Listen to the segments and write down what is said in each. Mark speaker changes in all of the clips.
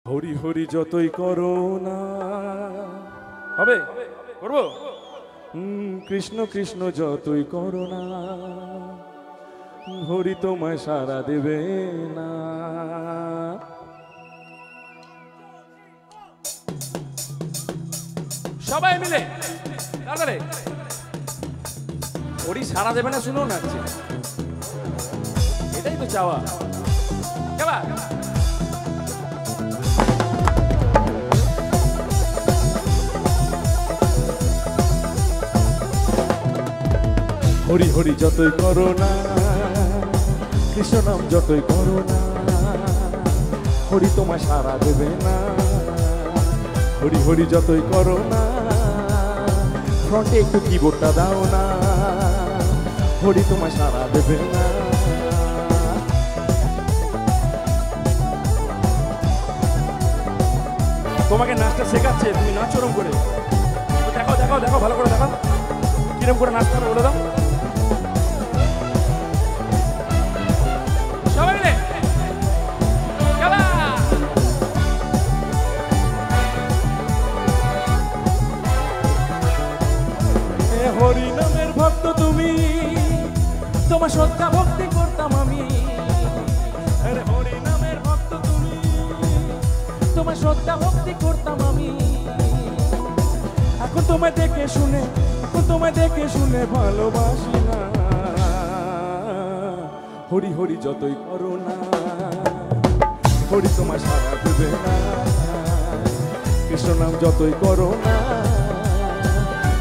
Speaker 1: হরি হরি যতই করো না হবে করবো কৃষ্ণ কৃষ্ণ যতই করো না হরি তোমায় সারা দেবে না। সবাই মিলে তাড়াতাড়ি হরি সারা দেবে না শুনো না এটাই তো চাওয়া। কেবা হরি হরি যতই করো না কৃষ্ণ নাম যতই করো না হরি তোমায় সারা দেবে না। হরি হরি যতই করো না ফ্রন্টে একটু কিবোর্ডটা দাও না হরি তোমায় সারা দেবে না। তোমাকে নাচটা শেখাচ্ছে তুমি নাচ ওরম করে দেখো দেখো দেখো ভালো করে দেখো কিরম করে নাচতে হবে বলে দাও সবাই মিলে। হরি নামের ভক্ত তুমি তোমার শ্রদ্ধা ভক্তি করতাম আমি। হরি নামের ভক্ত তুমি তোমার শ্রদ্ধা ভক্তি করতাম আমি। এখন তোমায় দেখে শুনে ভালোবাসি না। হরি হরি যতই করো না হরি তোমার সারা দেবে না। কৃষ্ণ নাম যতই করো না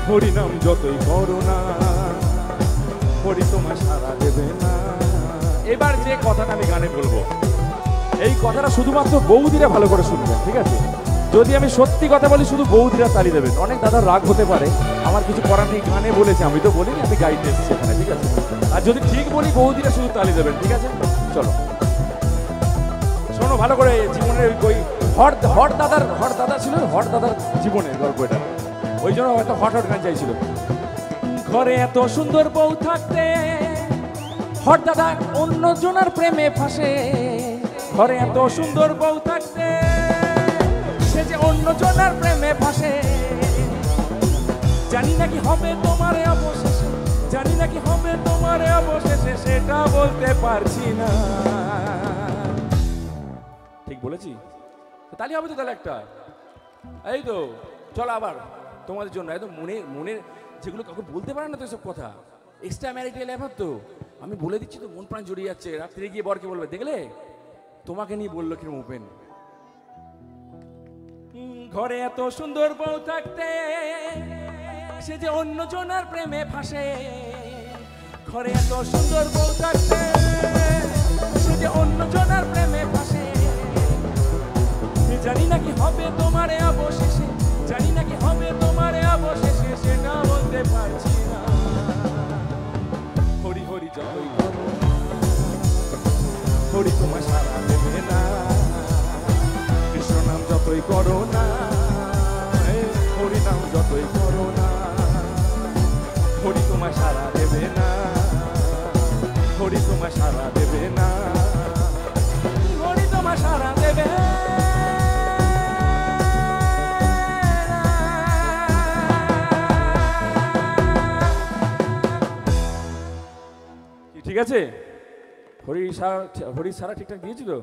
Speaker 1: হরি নাম যতই করো না হরি তোমার সারা দেবে না। এবার যে কথাটা আমি গানে বলবো এই কথাটা শুধুমাত্র বৌদিরা ভালো করে শুনবেন, ঠিক আছে? যদি আমি সত্যি কথা বলি শুধু বৌদিরা তালি দেবেন। অনেক দাদার রাগ হতে পারে, আমার কিছু করার নেই, গানে বলেছে, আমি তো বলিনি, আমি গাইতে এসেছি এখানে, ঠিক আছে? আর যদি ঠিক বলি বৌদিরা শুধু তালি দেবেন, ঠিক আছে? চলো শোনো ভালো করে। জীবনের ওই হট দাদা ছিল, হট দাদার জীবনের গল্প এটা, ওই জন্য হয়তো হট গান চাইছিল। ঘরে এত সুন্দর বউ থাকতে হট দাদা অন্য জনের প্রেমে ফাঁসে। ঘরে এত সুন্দর বউ থাকতে সে যে অন্য জনের প্রেমে ফাঁসে। জানি নাকি হবে তোমার অবশেষে, জানি নাকি হবে তোমার অবশেষে, সেটা বলতে পারছি না। ঠিক বলেছি? তাহলে হবে তো তাহলে একটা। এই তো চলো আবার তোমাদের জন্য একদম মনের যেগুলো কাউকে বলতে পারে না তো এসব কথা, এক্সট্রা ম্যারিটাল অ্যাফেয়ার তো আমি বলে দিচ্ছি তো, মন প্রাণ জড়িয়ে যাচ্ছে। রাত্রে গিয়ে বরকে বলবে দেখলে তোমাকে নিয়ে বললো কিরম ওপেন। ঘরে এত সুন্দর বউ থাকতে সে যে অন্য জনের প্রেমে ফাঁসে। ঘরে এত সুন্দর বউ থাকতে সে যে অন্য জনের প্রেমে ফাঁসে। জানি নাকি হবে তোমার অবশেষে, জানি নাকি হবে তোমার অবশেষে, সেটা বলতে পারছি না। হরি হরি যতই করো হরি তোমায় সারা দেবে না। কৃষ্ণ নাম যতই করো না হরি নাম যতই করো না হরি তোমায় সারা দেবে না। হরি তোমায় সারা দেবে না। হরি তোমায় সারা দেবে। ঠিক আছে? হরি সারা ঠিকঠাক দিয়েছি তো?